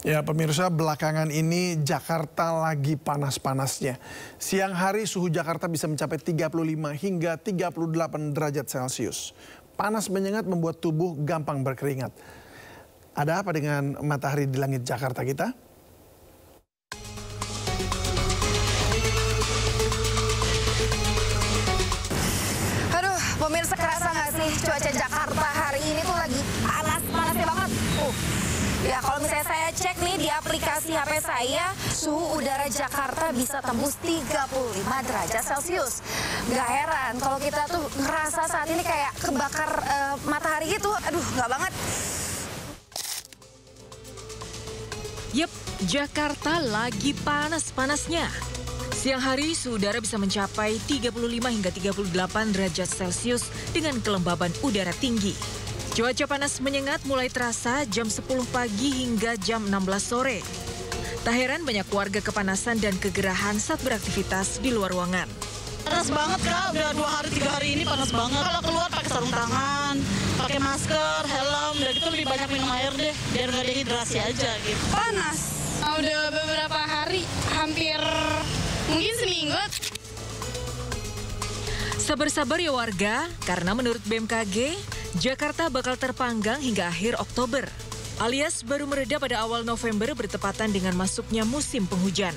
Ya pemirsa, belakangan ini Jakarta lagi panas-panasnya. Siang hari suhu Jakarta bisa mencapai 35 hingga 38 derajat Celcius. Panas menyengat membuat tubuh gampang berkeringat. Ada apa dengan matahari di langit Jakarta kita? Aduh, pemirsa, kerasa nggak sih cuaca Jakarta hari ini tuh lagi panas-panasnya banget. Ya kalau misalnya saya cek nih di aplikasi HP saya, suhu udara Jakarta bisa tembus 35 derajat Celcius. Gak heran kalau kita tuh ngerasa saat ini kayak kebakar matahari gitu. Aduh, nggak banget. Yep, Jakarta lagi panas-panasnya. Siang hari suhu udara bisa mencapai 35 hingga 38 derajat Celcius dengan kelembaban udara tinggi. Cuaca panas menyengat mulai terasa jam 10 pagi hingga jam 16 sore. Tak heran banyak warga kepanasan dan kegerahan saat beraktivitas di luar ruangan. Panas banget Kak, udah 2 hari 3 hari ini panas banget. Kalau keluar pakai sarung tangan, pakai masker, helm, dan itu lebih banyak minum air deh, biar nggak dehidrasi aja gitu. Panas, udah beberapa hari, hampir mungkin seminggu. Sabar-sabar ya warga, karena menurut BMKG, Jakarta bakal terpanggang hingga akhir Oktober. Alias baru mereda pada awal November bertepatan dengan masuknya musim penghujan.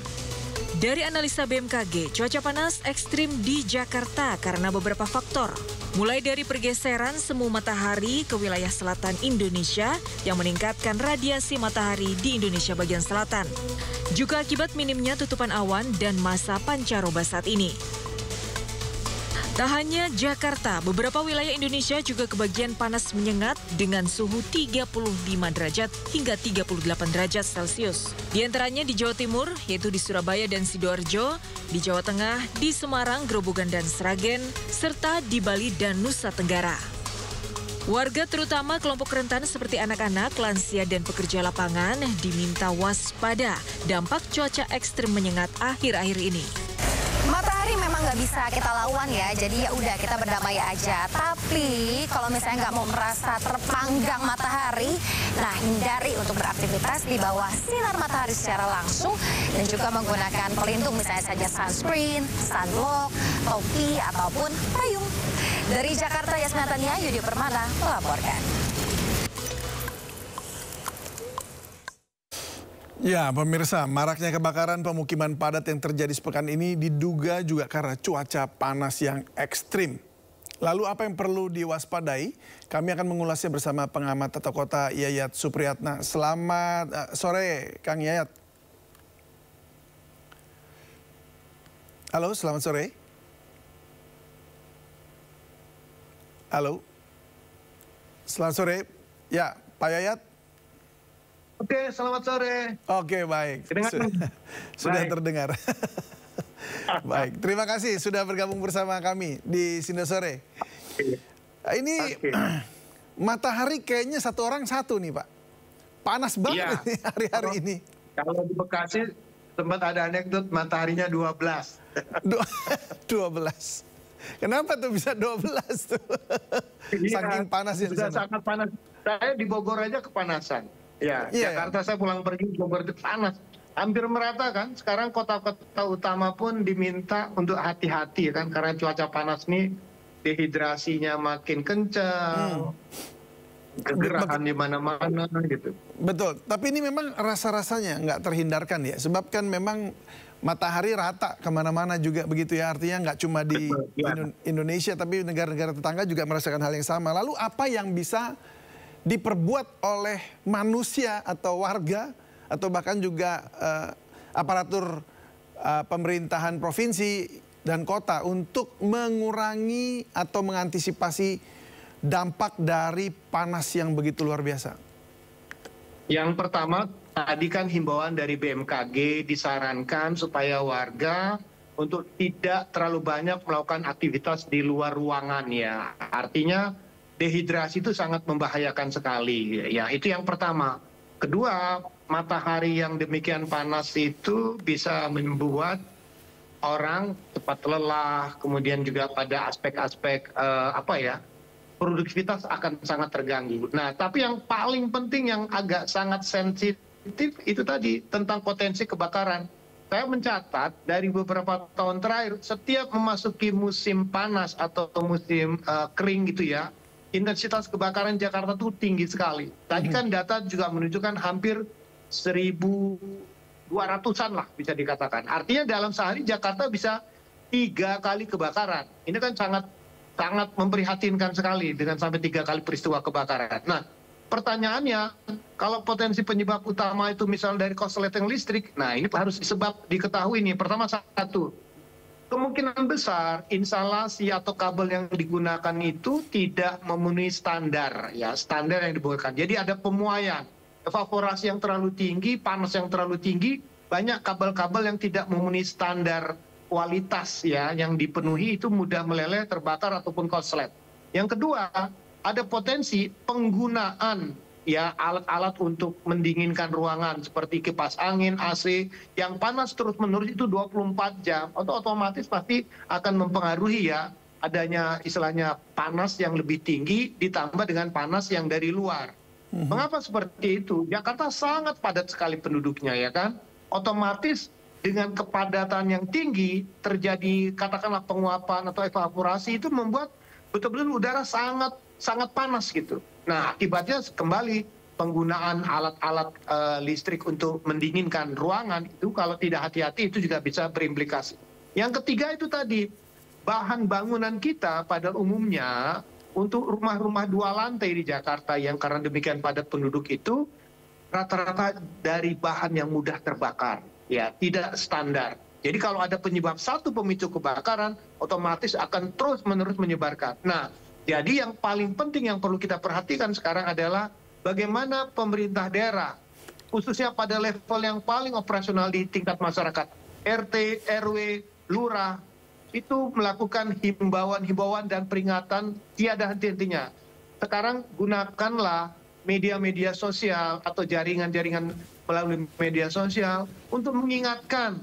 Dari analisa BMKG, cuaca panas ekstrim di Jakarta karena beberapa faktor. Mulai dari pergeseran semu matahari ke wilayah selatan Indonesia yang meningkatkan radiasi matahari di Indonesia bagian selatan. Juga akibat minimnya tutupan awan dan masa pancaroba saat ini. Tak hanya Jakarta, beberapa wilayah Indonesia juga kebagian panas menyengat dengan suhu 35 derajat hingga 38 derajat Celcius. Di antaranya di Jawa Timur, yaitu di Surabaya dan Sidoarjo, di Jawa Tengah, di Semarang, Grobogan dan Sragen, serta di Bali dan Nusa Tenggara. Warga terutama kelompok rentan seperti anak-anak, lansia dan pekerja lapangan diminta waspada dampak cuaca ekstrem menyengat akhir-akhir ini. Matahari memang nggak bisa kita lawan ya, jadi ya udah kita berdamai aja. Tapi kalau misalnya nggak mau merasa terpanggang matahari, nah hindari untuk beraktivitas di bawah sinar matahari secara langsung dan juga menggunakan pelindung misalnya saja sunscreen, sunblock, topi ataupun payung. Dari Jakarta, Yasmin Tania, Yudi Permana melaporkan. Ya pemirsa, maraknya kebakaran pemukiman padat yang terjadi sepekan ini diduga juga karena cuaca panas yang ekstrim. Lalu apa yang perlu diwaspadai? Kami akan mengulasnya bersama pengamat tata kota Yayat Supriyatna. Selamat sore Kang Yayat. Halo, selamat sore. Halo. Selamat sore. Ya, Pak Yayat. Oke, selamat sore. Oke, baik. Sudah baik. terdengar. Baik, terima kasih sudah bergabung bersama kami di Sindo Sore. Ini matahari kayaknya satu orang satu nih Pak. Panas banget nih hari-hari ini. Kalau di Bekasi sempat ada anekdot mataharinya 12. 12. Kenapa tuh bisa 12 tuh? Saking panasnya di Sudah sana. sangat panas. Saya di Bogor aja kepanasan. Ya, Jakarta saya pulang pergi Bogor itu panas. Hampir merata kan. Sekarang kota-kota utama pun diminta untuk hati-hati kan. Karena cuaca panas nih dehidrasinya makin kencang. Kegerahan di mana-mana gitu. Betul, tapi ini memang rasa-rasanya nggak terhindarkan ya. Sebab kan memang matahari rata kemana-mana juga begitu ya. Artinya nggak cuma di Indonesia tapi negara-negara tetangga juga merasakan hal yang sama. Lalu apa yang bisa diperbuat oleh manusia atau warga atau bahkan juga aparatur pemerintahan provinsi dan kota untuk mengurangi atau mengantisipasi dampak dari panas yang begitu luar biasa? Yang pertama, tadi kan himbauan dari BMKG disarankan supaya warga untuk tidak terlalu banyak melakukan aktivitas di luar ruangan ya. Artinya dehidrasi itu sangat membahayakan sekali. Ya, itu yang pertama. Kedua, matahari yang demikian panas itu bisa membuat orang cepat lelah, kemudian juga pada aspek-aspek produktivitas akan sangat terganggu. Nah, tapi yang paling penting yang agak sangat sensitif sensitif itu tadi tentang potensi kebakaran. Saya mencatat dari beberapa tahun terakhir, setiap memasuki musim panas atau musim kering gitu ya, intensitas kebakaran Jakarta itu tinggi sekali. Tadi kan data juga menunjukkan hampir 1.200-an lah bisa dikatakan. Artinya dalam sehari Jakarta bisa 3 kali kebakaran. Ini kan sangat memprihatinkan sekali dengan sampai 3 kali peristiwa kebakaran. Nah, pertanyaannya, kalau potensi penyebab utama itu misal dari korsleting listrik, nah ini harus diketahui nih. Pertama, satu, kemungkinan besar instalasi atau kabel yang digunakan itu tidak memenuhi standar, ya standar yang dibutuhkan. Jadi ada pemuaian, evaporasi yang terlalu tinggi, panas yang terlalu tinggi, banyak kabel-kabel yang tidak memenuhi standar kualitas ya yang dipenuhi itu mudah meleleh, terbakar ataupun korslet. Yang kedua, ada potensi penggunaan ya alat-alat untuk mendinginkan ruangan seperti kipas angin, AC yang panas terus-menerus itu 24 jam, otomatis pasti akan mempengaruhi ya adanya istilahnya panas yang lebih tinggi ditambah dengan panas yang dari luar. Mengapa seperti itu? Jakarta sangat padat sekali penduduknya ya kan, otomatis dengan kepadatan yang tinggi terjadi katakanlah penguapan atau evaporasi itu membuat betul-betul udara sangat panas gitu. Nah akibatnya kembali penggunaan alat-alat listrik untuk mendinginkan ruangan itu kalau tidak hati-hati itu juga bisa berimplikasi. Yang ketiga itu tadi bahan bangunan kita pada umumnya untuk rumah-rumah 2 lantai di Jakarta yang karena demikian padat penduduk itu rata-rata dari bahan yang mudah terbakar. Ya, tidak standar. Jadi kalau ada penyebab satu pemicu kebakaran, otomatis akan terus-menerus menyebarkan. Nah, jadi yang paling penting yang perlu kita perhatikan sekarang adalah bagaimana pemerintah daerah, khususnya pada level yang paling operasional di tingkat masyarakat, RT, RW, lurah, itu melakukan himbauan dan peringatan tiada henti-hentinya. Sekarang gunakanlah media-media sosial atau jaringan-jaringan melalui media sosial untuk mengingatkan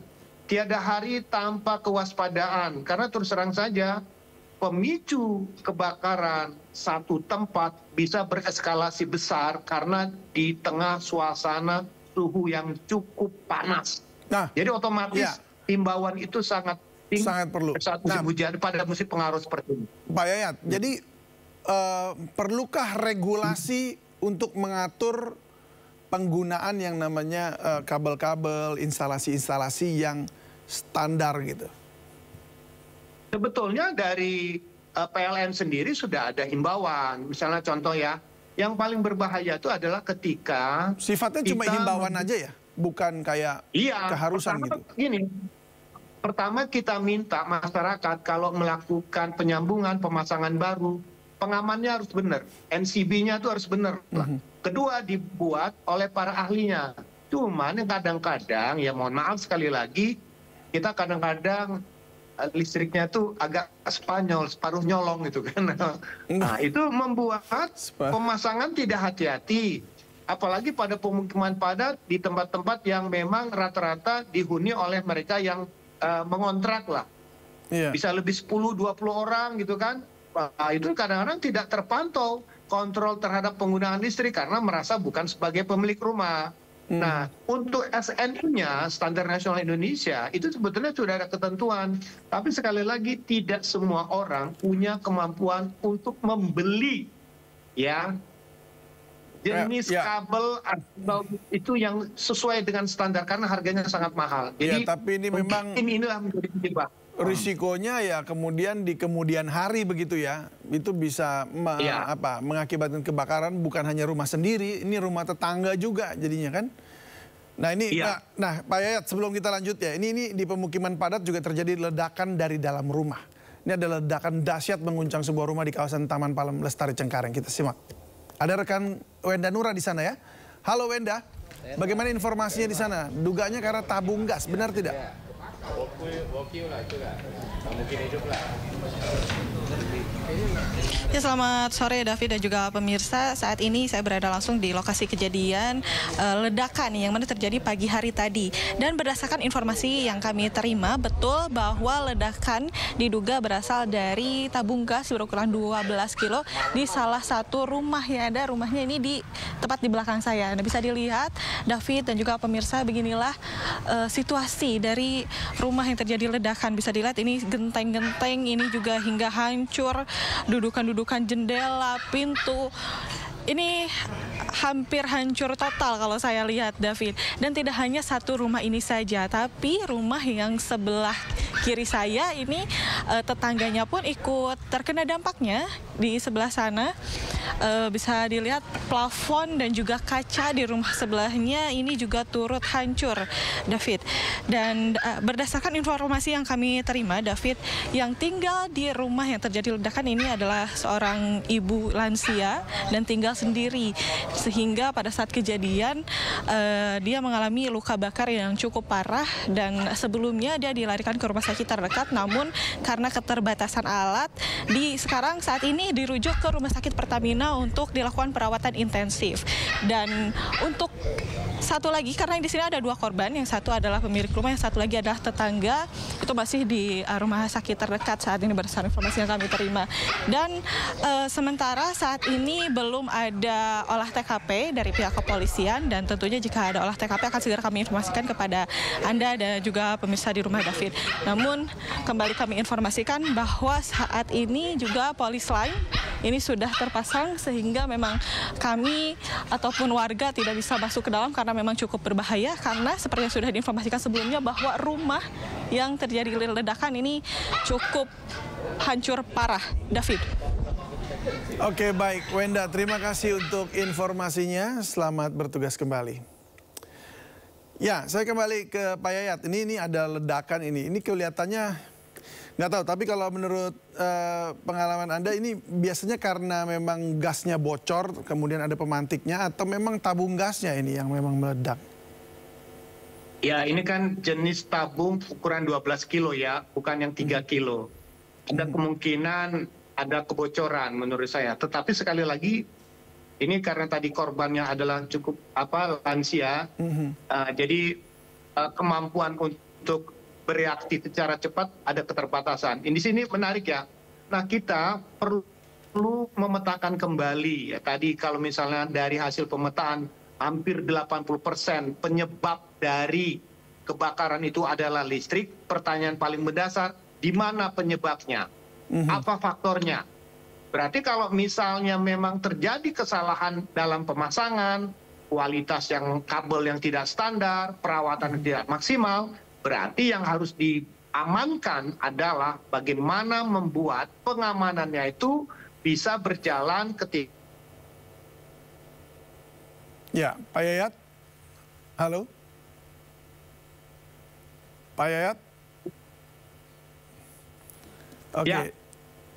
tiada hari tanpa kewaspadaan. Karena terus terang saja pemicu kebakaran satu tempat bisa bereskalasi besar karena di tengah suasana suhu yang cukup panas. Nah, jadi otomatis himbauan itu sangat perlu. Saat musim hujan pada musim pengaruh seperti ini. Pak Yayat, jadi perlukah regulasi untuk mengatur penggunaan yang namanya kabel-kabel, instalasi-instalasi yang standar gitu? Sebetulnya dari PLN sendiri sudah ada himbauan. Misalnya contoh ya, yang paling berbahaya itu adalah ketika... Sifatnya cuma himbauan aja ya? Bukan kayak keharusan gitu? Gini, pertama kita minta masyarakat kalau melakukan penyambungan, pemasangan baru, pengamannya harus benar, NCB-nya itu harus benar. Kedua, dibuat oleh para ahlinya. Cuman kadang-kadang, ya mohon maaf sekali lagi, kita kadang-kadang listriknya tuh agak Spanyol, separuh nyolong gitu kan. Nah itu membuat pemasangan tidak hati-hati. Apalagi pada pemukiman padat di tempat-tempat yang memang rata-rata dihuni oleh mereka yang mengontrak lah. Bisa lebih 10-20 orang gitu kan. Nah, itu kadang-kadang tidak terpantau kontrol terhadap penggunaan listrik karena merasa bukan sebagai pemilik rumah. Nah, untuk SNI-nya, Standar Nasional Indonesia, itu sebetulnya sudah ada ketentuan. Tapi sekali lagi, tidak semua orang punya kemampuan untuk membeli ya jenis kabel atau itu yang sesuai dengan standar karena harganya sangat mahal. Jadi, tapi ini memang inilah menjadi penyebab. Risikonya ya kemudian di kemudian hari begitu ya, itu bisa mengakibatkan kebakaran bukan hanya rumah sendiri, ini rumah tetangga juga jadinya kan. Nah ini, nah Pak Yayat sebelum kita lanjut ya, ini di pemukiman padat juga terjadi ledakan dari dalam rumah. Ini ada ledakan dahsyat menguncang sebuah rumah di kawasan Taman Palem Lestari Cengkareng. Kita simak. Ada rekan Wenda Nura di sana ya. Halo Wenda, bagaimana informasinya di sana? Dugaannya karena tabung gas, benar tidak? Ya, selamat sore David dan juga pemirsa. Saat ini saya berada langsung di lokasi kejadian ledakan yang mana terjadi pagi hari tadi. Dan berdasarkan informasi yang kami terima, betul bahwa ledakan diduga berasal dari tabung gas berukuran 12 kilo di salah satu rumah yang ada. Rumahnya ini tepat di belakang saya. Nah, bisa dilihat David dan juga pemirsa, beginilah situasi dari rumah yang terjadi ledakan. Bisa dilihat ini genteng-genteng, ini juga hingga hancur, dudukan-dudukan jendela, pintu. Ini hampir hancur total kalau saya lihat, David. Dan tidak hanya satu rumah ini saja, tapi rumah yang sebelah kiri saya ini tetangganya pun ikut terkena dampaknya di sebelah sana. Bisa dilihat plafon dan juga kaca di rumah sebelahnya ini juga turut hancur, David. Dan berdasarkan informasi yang kami terima, David, yang tinggal di rumah yang terjadi ledakan ini adalah seorang ibu lansia dan tinggal sendiri, sehingga pada saat kejadian dia mengalami luka bakar yang cukup parah, dan sebelumnya dia dilarikan ke rumah sakit terdekat, namun karena keterbatasan alat sekarang saat ini dirujuk ke rumah sakit Pertamina untuk dilakukan perawatan intensif. Dan untuk satu lagi, karena di sini ada dua korban, yang satu adalah pemilik rumah, yang satu lagi adalah tetangga, itu masih di rumah sakit terdekat saat ini berdasarkan informasi yang kami terima. Dan sementara saat ini belum ada olah TKP dari pihak kepolisian, dan tentunya jika ada olah TKP akan segera kami informasikan kepada Anda dan juga pemirsa di rumah, David. Namun kembali kami informasikan bahwa saat ini juga polis lain ini sudah terpasang, sehingga memang kami ataupun warga tidak bisa masuk ke dalam karena memang cukup berbahaya, karena seperti yang sudah diinformasikan sebelumnya bahwa rumah yang terjadi ledakan ini cukup hancur parah, David. Oke, baik, Wenda, terima kasih untuk informasinya. Selamat bertugas kembali. Ya, saya kembali ke Pak Yayat. Ini ada ledakan ini. Ini kelihatannya nggak tahu, tapi kalau menurut pengalaman Anda ini biasanya karena memang gasnya bocor, kemudian ada pemantiknya, atau memang tabung gasnya ini yang memang meledak? Ya, ini kan jenis tabung ukuran 12 kilo ya, bukan yang 3 kilo. Ada kemungkinan ada kebocoran menurut saya. Tetapi sekali lagi, ini karena tadi korbannya adalah cukup lansia, jadi kemampuan untuk bereaksi secara cepat ada keterbatasan. Di sini menarik ya. Nah, kita perlu memetakan kembali ya. Tadi kalau misalnya dari hasil pemetaan hampir 80% penyebab dari kebakaran itu adalah listrik. Pertanyaan paling mendasar, di mana penyebabnya? Apa faktornya? Berarti kalau misalnya memang terjadi kesalahan dalam pemasangan, kualitas kabel yang tidak standar, perawatan yang tidak maksimal, berarti yang harus diamankan adalah bagaimana membuat pengamanannya itu bisa berjalan ketika. Ya, Pak Yayat. Halo? Pak Yayat? Oke. Ya.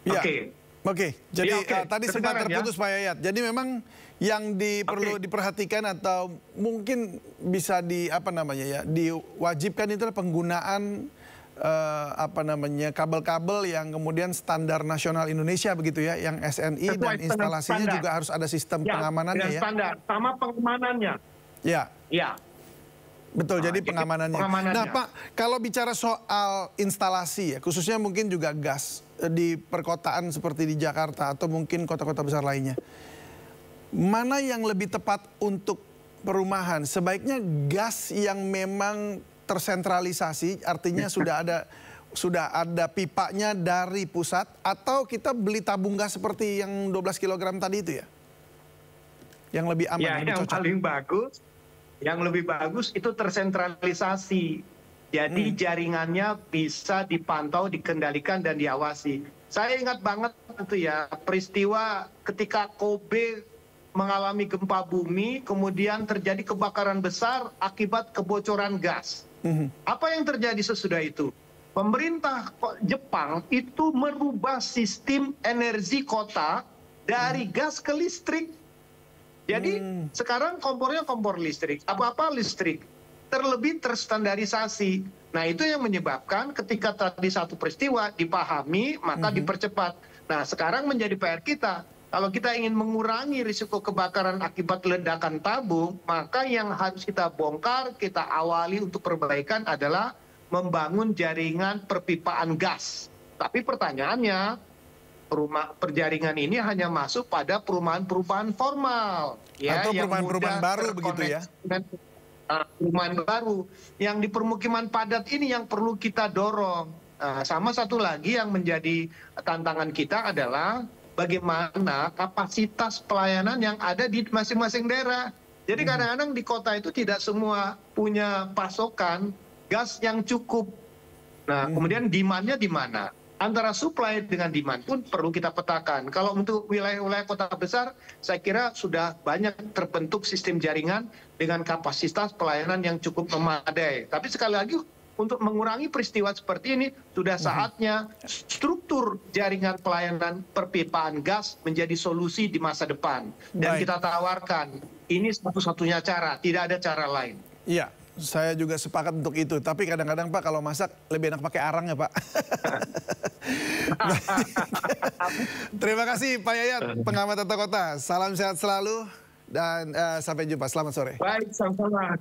Ya. Oke. Jadi ya, tadi sempat terputus ya, Pak Yayat. Jadi memang yang perlu diperhatikan atau mungkin bisa diwajibkan itu adalah penggunaan kabel-kabel yang kemudian standar nasional Indonesia begitu ya, yang SNI, dan instalasinya standar juga harus ada sistem pengamanannya ya. Standar sama pengamanannya. Ya. Ya. Betul, jadi pengamanannya. Nah, Pak, kalau bicara soal instalasi ya, khususnya mungkin juga gas di perkotaan seperti di Jakarta atau mungkin kota-kota besar lainnya, mana yang lebih tepat untuk perumahan? Sebaiknya gas yang memang tersentralisasi, artinya sudah ada pipanya dari pusat, atau kita beli tabung gas seperti yang 12 kg tadi itu ya? Yang lebih aman, ya, lebih cocok. Yang lebih bagus itu tersentralisasi. Jadi jaringannya bisa dipantau, dikendalikan, dan diawasi. Saya ingat banget itu ya, peristiwa ketika Kobe mengalami gempa bumi, kemudian terjadi kebakaran besar akibat kebocoran gas. Apa yang terjadi sesudah itu? Pemerintah Jepang itu merubah sistem energi kota dari gas ke listrik. Jadi sekarang kompornya kompor listrik, apa-apa listrik. Terlebih terstandarisasi. Nah, itu yang menyebabkan ketika tadi satu peristiwa dipahami, maka dipercepat. Nah, sekarang menjadi PR kita. Kalau kita ingin mengurangi risiko kebakaran akibat ledakan tabung, maka yang harus kita bongkar, kita awali untuk perbaikan adalah membangun jaringan perpipaan gas. Tapi pertanyaannya, perjaringan ini hanya masuk pada perumahan-perumahan formal. Ya, atau perumahan-perumahan baru begitu ya? Perumahan baru. Yang di permukiman padat ini yang perlu kita dorong. Sama satu lagi yang menjadi tantangan kita adalah bagaimana kapasitas pelayanan yang ada di masing-masing daerah. Jadi kadang-kadang di kota itu tidak semua punya pasokan gas yang cukup. Nah, kemudian demand-nya di mana? Antara supply dengan demand pun perlu kita petakan. Kalau untuk wilayah-wilayah kota besar, saya kira sudah banyak terbentuk sistem jaringan dengan kapasitas pelayanan yang cukup memadai. Tapi sekali lagi, untuk mengurangi peristiwa seperti ini, sudah saatnya struktur jaringan pelayanan perpipaan gas menjadi solusi di masa depan. Dan kita tawarkan, ini satu-satunya cara, tidak ada cara lain. Iya. Saya juga sepakat untuk itu. Tapi kadang-kadang Pak kalau masak lebih enak pakai arang ya Pak. Terima kasih Pak Yayat, pengamat tata kota. Salam sehat selalu dan sampai jumpa. Selamat sore. Baik, sama-sama.